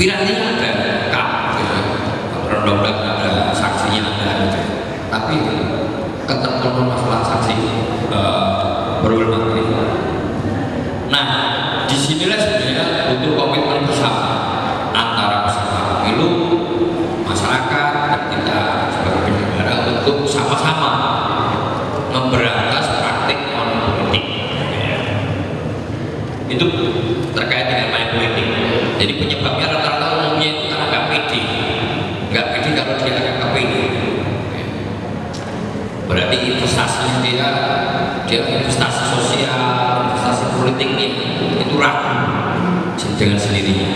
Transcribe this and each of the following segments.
pirantinya ada kap gitu, undang-undang ada, saksinya ada gitu. Tapi ketentuan masalah saksi berulang materi. Nah, disinilah sebenarnya butuh komitmen bersama antara peserta pemilu, masyarakat, dan kita sebagai penyelenggara untuk sama-sama memberantas praktik politik. Itu terkait dengan main politik. Jadi penyebabnya rata-rata umumnya itu karena nggak pede kalau dia akan kepilih. Berarti investasinya dia investasi sosial, investasi politiknya itu ragu dengan sendirinya.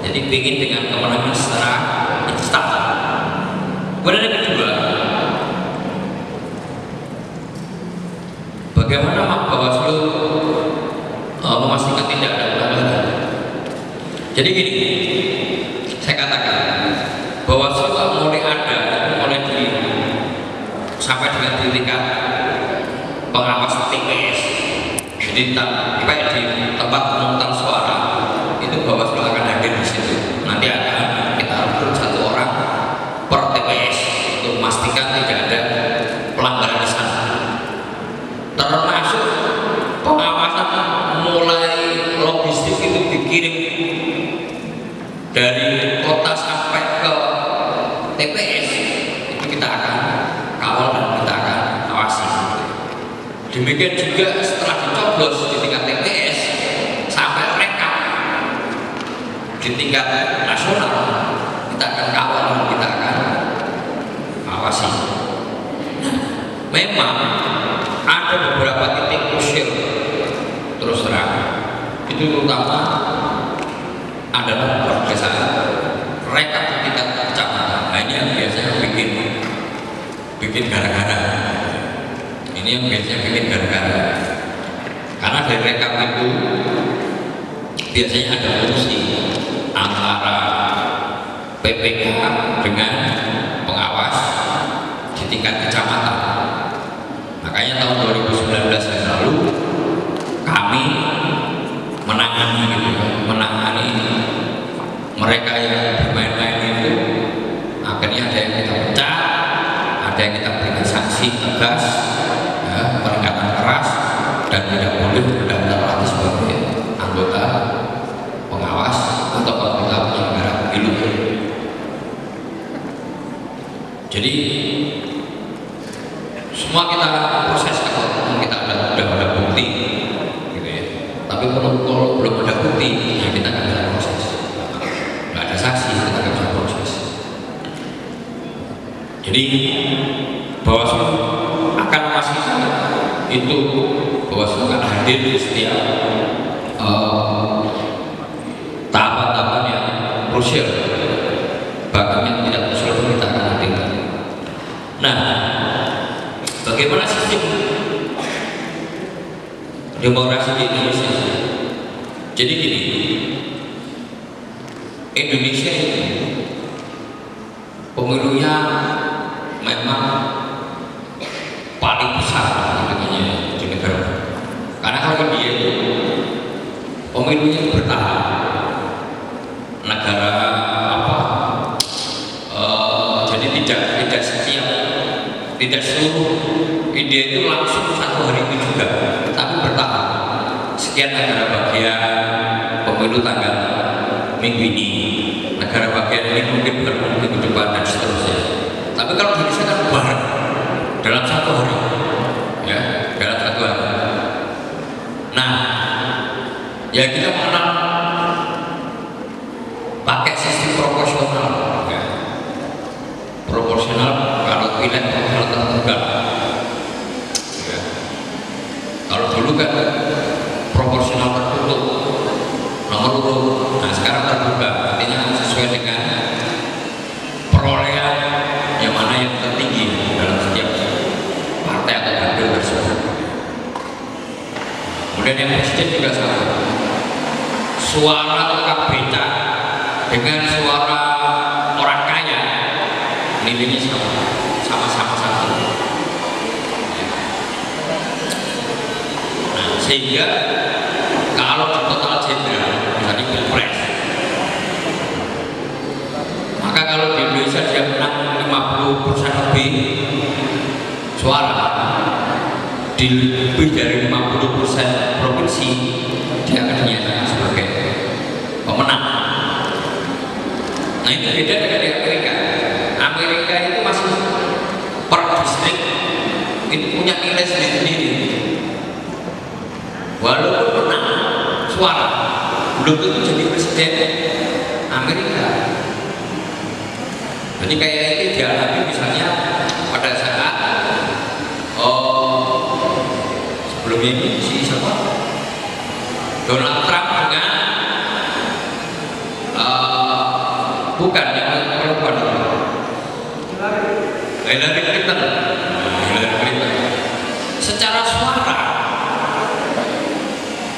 Jadi ingin dengan kemenangan secara instan. Kemudian yang kedua, bagaimana Bawaslu memastikan tidak ada pelanggaran. Jadi gini, saya katakan Bawaslu mulai ada, mulai sampai dengan di tingkat pengawas TPS. Jadi sampai di tempat pemungutan suara itu Bawaslu akan hadir di situ. Nanti akan kita rekrut 1 orang per TPS untuk memastikan tidak ada pelanggaran di sana. Termasuk pengawasan mulai logistik itu dikirim dari kota sampai ke TPS itu kita akan kawal dan kita akan awasi. Demikian juga setelah dicoblos di tingkat TPS sampai rekap di tingkat nasional kita akan kawal dan kita akan awasi. Memang ada beberapa titik krusial terus terang itu terutama adalah perbedaan rekap di tingkat kecamatan. Nah, ini yang biasanya bikin gara-gara. Ini yang biasanya bikin gara-gara. Karena dari rekap itu biasanya ada fungsi antara PPK dengan pengawas di tingkat kecamatan. Makanya tahun 2019 yang lalu kami menangani mereka yang bermain-main itu. Akhirnya ada yang kita pecat, ada yang kita berikan sanksi tegas, ya, peringatan keras, dan tidak boleh berdaftar lagi sebagai anggota pengawas atau anggota penyelenggara pemilu. Jadi semua kita proses kalau kita sudah ada bukti, gitu ya. Tapi kalau belum ada bukti, ya kita nggak bisa proses. Nggak ada saksi, kita nggak bisa proses. Jadi Bawaslu akan memastikan itu Bawaslu akan hadir di setiap tahapan-tahapan yang krusial. Bahkan yang tidak krusial kita akan hadirkan. Nah, bagaimana sistem demokrasi di Indonesia? Jadi gini, Indonesia ini pemilunya memang paling besar di negara. Karena kalau dia pemilunya bertahap, negara jadi tidak seluruh India itu langsung 1 hari itu juga, tapi bertahap. Sekian negara bagian pemilu tanggal minggu ini, negara bagian ini mungkin minggu depan dan seterusnya. Tapi kalau di Indonesia kan bareng dalam 1 hari, ya, dalam 1 hari. Nah, ya kita mengenal pakai sistem proporsional, ya. Proporsional kalau pilih proporsional terbuka. Ya. Kalau dulu kan proporsional tertutup nomor urut, nah sekarang terbuka, artinya sesuai dengan perolehan yang mana yang tertinggi dalam setiap partai atau dapil tersebut. Kemudian yang presiden juga sama, suara tukang beca dengan suara orang kaya nilainya sama-sama satu. Nah, sehingga kalau di total jenderal misalnya pilpres suara di lebih dari 50% provinsi, dia akan dinyatakan sebagai pemenang. Nah, itu beda dengan di Amerika. Amerika itu masih per distrik itu punya nilai sendiri-sendiri. Walaupun menang suara, belum tentu jadi presiden Amerika. Jadi kayak ini dialami misalnya pada saat sebelum ini si siapa Donald Trump dengan bukan yang perempuan Hillary Clinton. Secara suara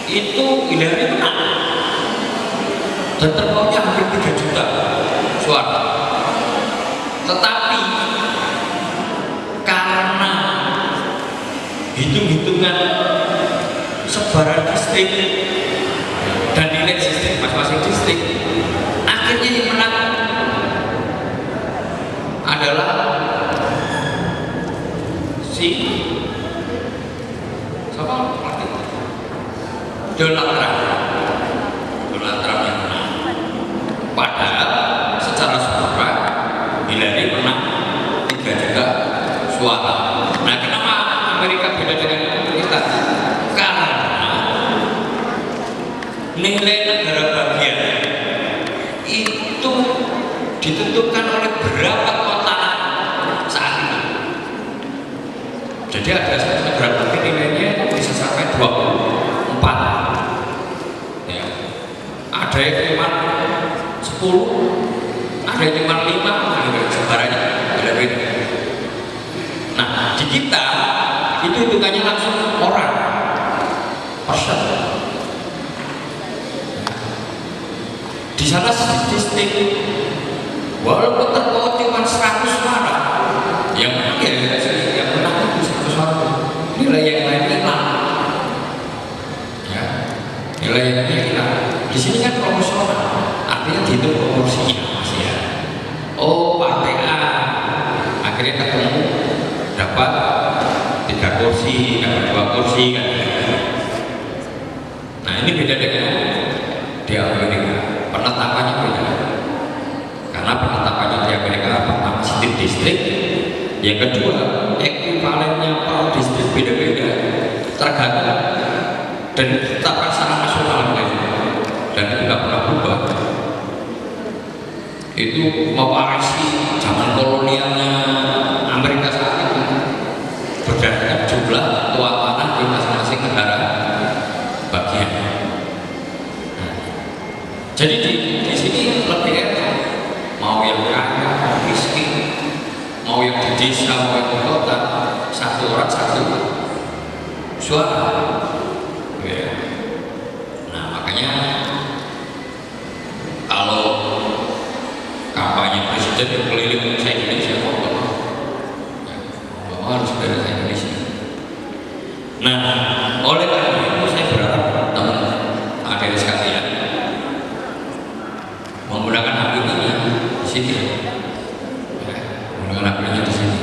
itu Hillary menang dan terpautnya hampir 3 juta suara. Tetapi karena hitung-hitungan sebaran distrik dan nilai distrik masing-masing distrik, akhirnya yang menang adalah si siapa? Donald Trump. Donald Trump yang menang. Padahal secara suara Hillary menang 3 juta suara. Nah, kenapa Amerika beda dengan kita? Karena nilai negara bagian itu ditentukan oleh berapa kota saat ini. Jadi ada satu negara bagian nilainya bisa sampai 24. Ya. Ada yang cuma 10, ada yang cuma 5, sebarannya beda-beda. Nah, di kita itu hitungannya langsung orang persen. Di sana statistik walaupun terpaut cuma 100 suara, yang menang itu 100 suara, nilai yang lain hilang. Ya, nilai yang lain hilang. Di sini kan proporsional, artinya dihitung proporsinya, Mas ya. Oh, partai A akhirnya ketemu dapat 3 kursi, dapat 2 kursi kan. Nah, ini beda dengan di Amerika. Penetapannya beda. Karena penetapannya di Amerika pertama setiap distrik, yang kedua ekuivalennya per distrik beda-beda, tergantung dan ditetapkan secara nasional dan itu nggak pernah berubah. Itu mewarisi zaman kolonialnya Amerika saat itu berdasarkan jumlah tuan tanah di masing-masing negara bagian. Jadi di sini lebih enak, mau yang kaya, mau miskin, mau yang di desa, mau yang di kota, satu orang satu suara. Ya. Nah, makanya kalau kampanye presiden yang keliling saya Indonesia, harus berbahasa Indonesia. Nah, oleh karena itu saya berharap teman adik sekalian menggunakan hak pilihnya di sini, ya, menggunakan hak pilihnya di sini.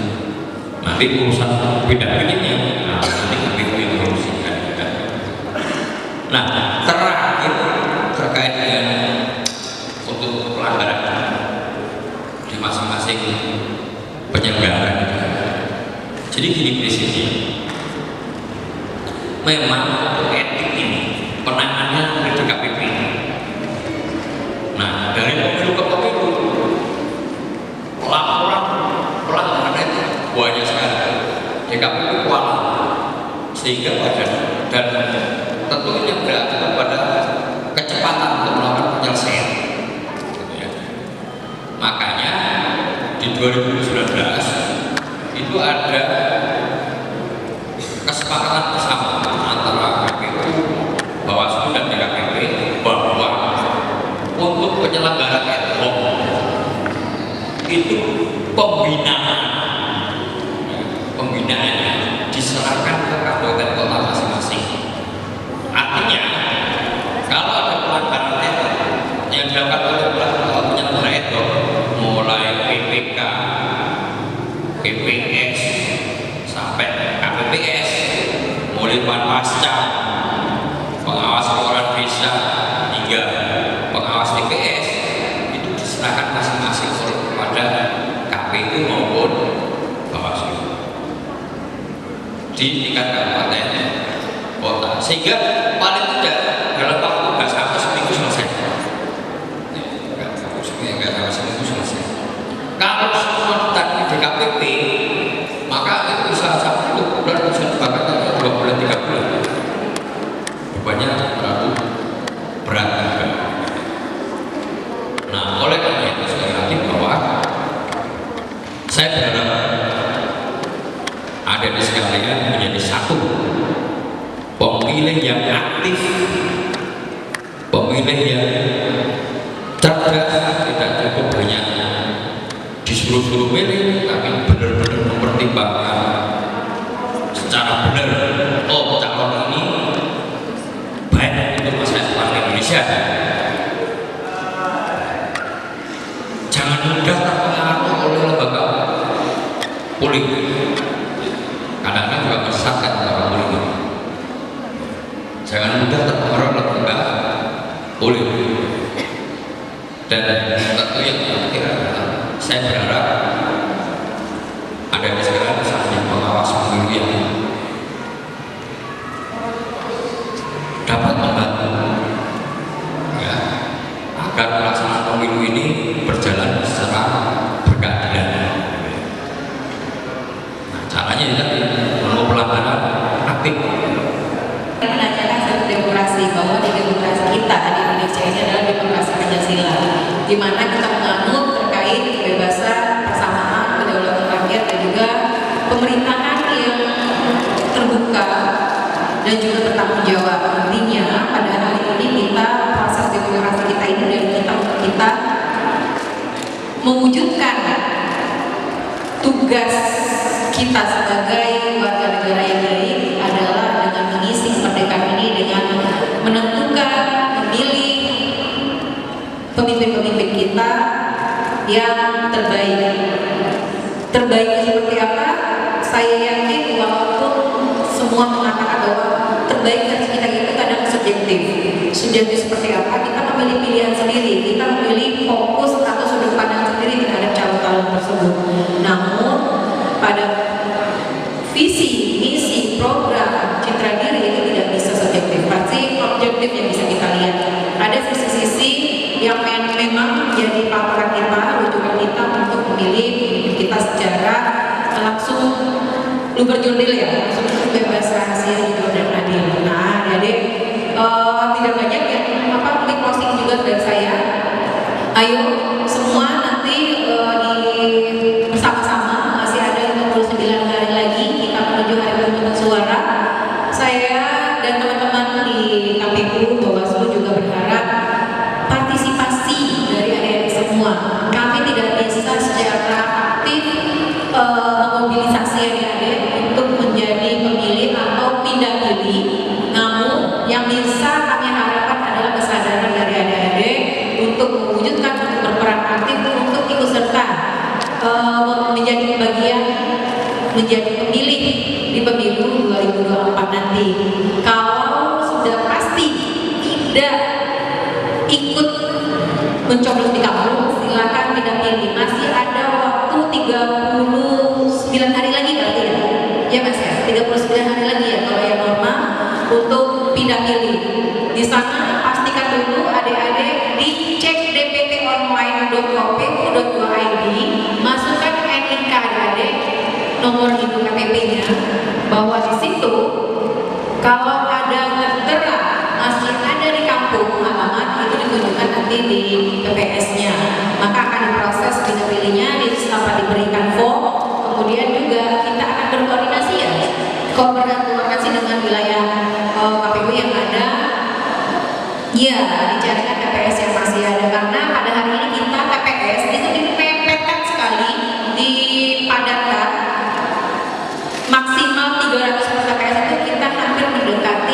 Nanti urusan beda pilihnya, nanti kami solusikan. Nah, terakhir terkait dengan untuk pelanggaran di masing-masing penyelenggara. Jadi gini prinsipnya, memang untuk etik ini penanganannya ada di KPP. Nah, dari pemilu ke pemilu laporan pelanggaran itu banyak sekali di KPP kuala, sehingga wajar dan tentu ini berarti kepada kecepatan untuk melakukan penyelesaian. Makanya di 2019 itu ada kesepakatan bersama antara KPU, Bawaslu dan DKPP bahwa untuk penyelenggara ad hoc itu pembinaannya diserahkan ke kabupaten kota masing-masing. Artinya kalau ada pelanggaran etik yang dilakukan oleh penyelenggara ad hoc, mulai PPK, PPS sampai KPPS, mulai Panwasca, pengawas pengelolaan desa hingga pengawas TPS itu diserahkan masing-masing kepada KPU maupun Bawaslu di tingkat kabupaten kota, sehingga paling tidak dalam waktu nggak sampai seminggu selesai. Nggak sampai seminggu selesai. Kalau semua tadi DKPP, maka itu bisa 10 bulan, bisa bahkan 2 bulan, 3 bulan. Bebannya terlalu berat juga. Nah, oleh karena itu sekali lagi bahwa saya berharap ada di sekalian menjadi satu pemilih yang aktif, pemilih yang cerdas, tidak cukup banyak disuruh-suruh milih, tapi benar-benar mempertimbangkan secara benar, oh calon ini baik untuk masa depan Indonesia. Jangan mudah terpengaruh oleh lembaga politik. Kadang-kadang juga menyesatkan orang politik. Jangan mudah terpengaruh oleh lembaga politik. Dan tentu yang terakhir adalah saya berharap ada di sekarang misalnya pengawas pemilu yang dapat membantu ya, agar pelaksanaan pemilu ini berjalan secara berkeadilan. Nah, caranya tadi perlu pelanggaran aktif. Menanyakan satu demokrasi, bahwa di demokrasi kita di Indonesia ini adalah demokrasi Pancasila, di mana kita menganut terkait kebebasan, persamaan, kedaulatan rakyat, dan juga pemerintahan yang terbuka dan juga bertanggung jawab. Artinya pada hari ini kita proses demokrasi kita ini dari kita mewujudkan tugas kita sebagai warga negara yang baik adalah dengan mengisi kemerdekaan ini dengan menentukan, memilih pemimpin-pemimpin kita yang terbaik. Terbaiknya seperti apa? Saya yakin walaupun semua mengatakan bahwa terbaik versi kita itu kadang subjektif. Subjektif seperti apa? Kita memilih pilihan sendiri, kita memilih fokus atau sudut pandang sendiri terhadap calon-calon tersebut. Namun pada visi, misi, program, citra diri itu tidak bisa subjektif, pasti objektif yang bisa kita lihat. Ada sisi-sisi yang memang menjadi paparan kita, rujukan kita untuk memilih kita secara langsung luber jurdil ya, langsung bebas rahasia, jujur dan adil. Nah, jadi tidak banyak yang mungkin closing juga dari saya. Ayo semua nanti bersama-sama, masih ada 59 hari lagi kita menuju hari pemungutan suara. Saya dan teman-teman di KPU Bawaslu juga berharap partisipasi dari adik-adik semua. Kami tidak bisa secara aktif memobilisasi adik-adik untuk menjadi pemilih atau pindah pilih. Namun yang bisa kami harapkan adalah kesadaran dari adik-adik untuk mewujudkan, untuk berperan aktif, untuk ikut serta menjadi bagian, menjadi pemilih di pemilu 2024 nanti. Kalau sudah pasti tidak ikut mencoblos di kampung, silakan pindah pilih. Masih ada waktu 39 hari lagi berarti ya? Ya Mas ya, 39 hari lagi ya kalau yang normal untuk pindah pilih. Di sana pastikan dulu adik-adik dicek dptonline.kpu.go.id, masukkan NIK adik-adik, nomor induk KTP-nya, bahwa di situ kalau ada tertera masih ada di kampung alamat itu ditunjukkan nanti di PPS-nya, maka akan diproses pindah pilihnya setelah diberikan form. Kemudian juga kita akan berkoordinasi ya, koordinasi dengan wilayah KPU yang ada. Ya, dicarikan TPS yang masih ada, karena pada hari ini kita TPS itu dipepetkan sekali, dipadatkan maksimal 300 TPS itu kita hampir mendekati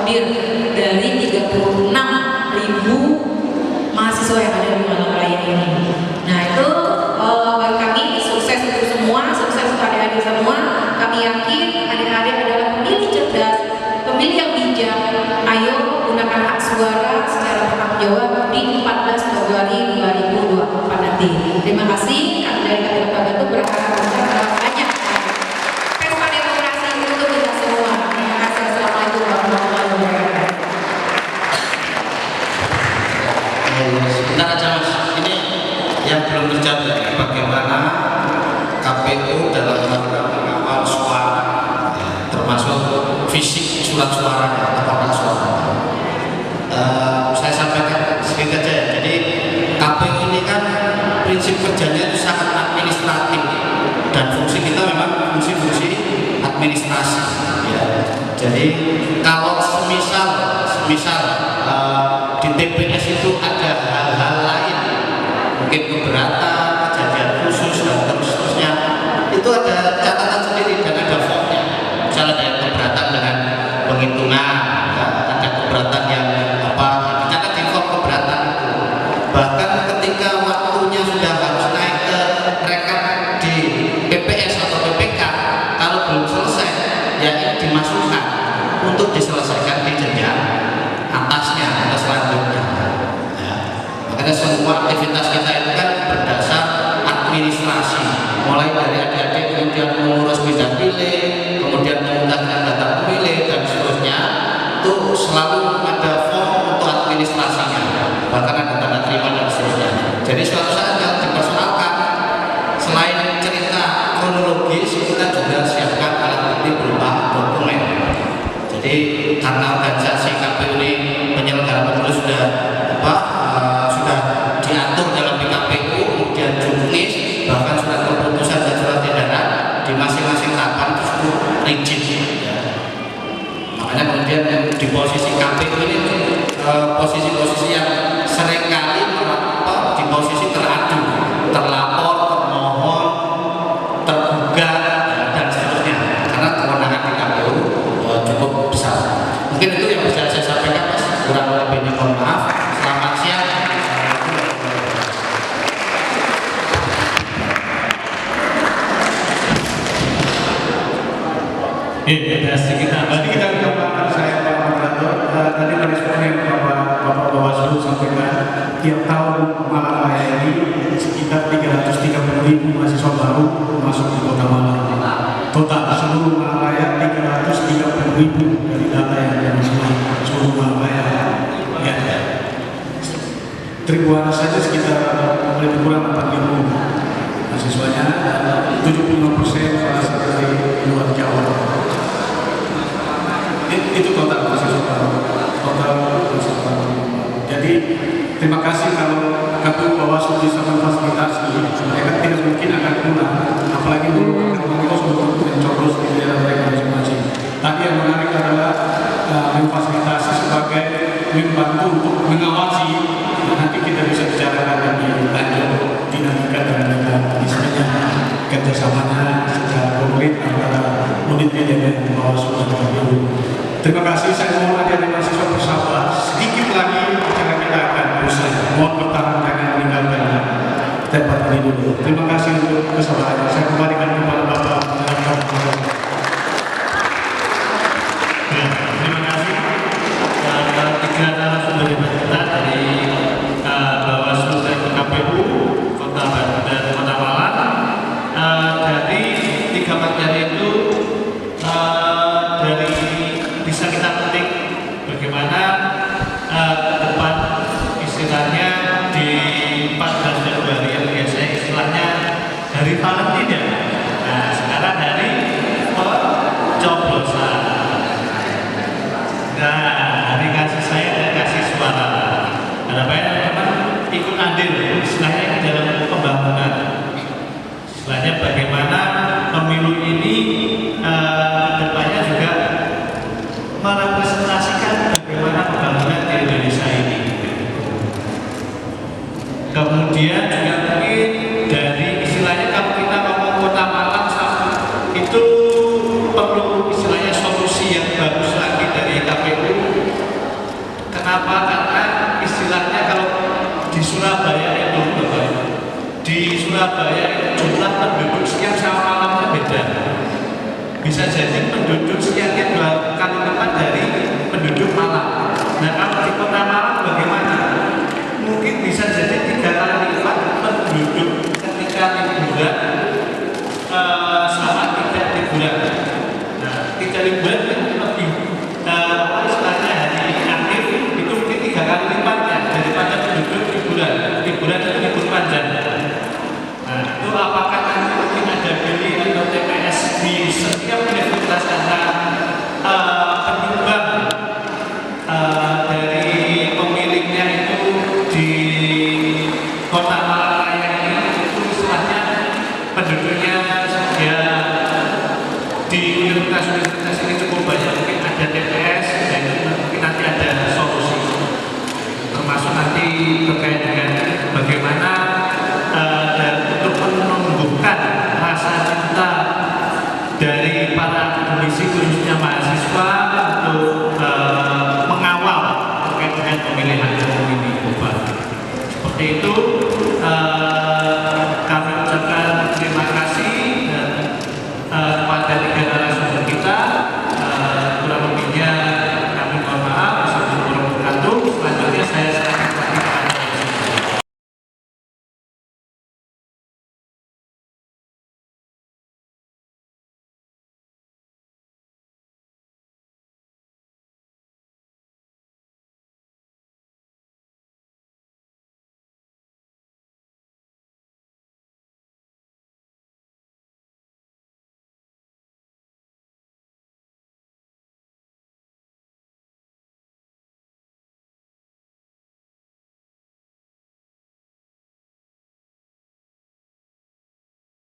akomodir dari 36.000 mahasiswa yang ada di Malang Raya ini. Nah itu bagi kami sukses untuk semua, sukses untuk adik-adik semua. Kami yakin adik-adik adalah pemilih cerdas, pemilih yang bijak. Ayo gunakan hak suara secara bertanggung jawab di 14 Februari 2024 nanti. Terima kasih. Kami dari KPU Batu berharap bisa banyak pesta demokrasi untuk kita semua. Terima kasih. Assalamualaikum warahmatullahi wabarakatuh. Sebentar aja Mas, ini yang belum terjawab bagaimana KPU dalam rangka mengawal suara, termasuk fisik surat suara atau kotak suara. Saya sampaikan sedikit aja ya. Jadi KPU ini kan prinsip kerjanya itu sangat administratif dan fungsi kita memang fungsi-fungsi administrasi. Ya. Jadi kalau semisal di TPS itu ada hal-hal lain, mungkin keberatan, kejadian khusus dan terusnya, itu ada catatan sendiri dan ada formnya. Misalnya ada yang keberatan dengan penghitungan, ada keberatan yang dicatat di form keberatan itu. Bahkan ketika waktunya sudah harus naik ke rekap di PPS atau PPK, kalau belum selesai, ya ini dimasukkan untuk diselesaikan di jenjang atasnya atau selanjutnya. Ya. Makanya semua aktivitas kita itu kan berdasar administrasi, mulai dari adik-adik kemudian mengurus bidang pilih, kemudian menggunakan data pemilih dan seterusnya, itu selalu ada form untuk administrasinya, bahkan ada tanda terima dan seterusnya. Jadi suatu saat yang dipersoalkan, selain cerita kronologis, kita juga siapkan alat bukti berupa dokumen. Jadi karena organisasi KPU ini penyelenggara pemilu sudah diatur dalam PKPU, kemudian juknis, bahkan surat keputusan dan surat edaran di masing-masing tahapan itu cukup rigid. Ya. Makanya kemudian di posisi KPU ini posisi-posisi yang seringkali di posisi teradu, terlapor, termohon, tergugat dan seterusnya. Karena kewenangan di KPU cukup besar. Mungkin itu yang bisa saya sampaikan, Mas. Kurang lebihnya mohon maaf. Selamat siang. Ada sedikit tambah. Kita tambahkan saya Pak Moderator. Tadi merespon yang Bapak Bawaslu sampaikan, tiap tahun Malang Raya ini sekitar 330.000 mahasiswa baru masuk di Kota Malang. Total seluruh Malang Raya 330.000 dari data yang ada di seluruh Malang Raya. Ya. Tribuana saja sekitar lebih kurang 4.000 mahasiswanya, 75% berasal dari luar Jawa. Itu total mahasiswa baru. Jadi terima kasih kalau KPU Bawaslu bisa memfasilitasi. Mereka tidak mungkin akan pulang, apalagi dulu mengurus untuk mencoblos di daerah mereka masing-masing. Tapi yang menarik adalah memfasilitasi sebagai membantu untuk mengawasi. Nanti kita bisa bicarakan lebih lanjut dinamika dengan misalnya kerjasamanya secara konkret antara unit dan Bawaslu dan KPU. Terima kasih. Saya mohon adik-adik mahasiswa bersabar. Sedikit lagi acara kita akan usai. Mohon bertahan, jangan meninggalkan tempat ini dulu. Terima kasih untuk kesabarannya. Saya kembalikan kepada Bapak. Ya, terima kasih. Tiga narasumber debat kita dari Bawaslu dan KPU Kota Batu dan Kota Malang. Dari tiga materi itu bisa kita petik bagaimana ke depan istilahnya di 14 Februari yang biasanya istilahnya hari Valentine. Nah sekarang hari pencoblosan. Nah hari kasih sayang dan kasih suara. Harapannya teman-teman ikut andil istilahnya di dalam pembangunan. Istilahnya bagaimana pemilu ini depannya juga merepresentasikan bagaimana pembangunan di Indonesia ini. Kemudian juga mungkin dari istilahnya kalau kita ngomong Kota Malang itu perlu istilahnya solusi yang bagus lagi dari KPU di Surabaya jumlah penduduk sekian sama Malang beda. Bisa jadi penduduk sekiannya 2 kali lipat dari penduduk Malang. Nah kalau di kota Malang bagaimana? Mungkin bisa jadi 3 kali lipat penduduk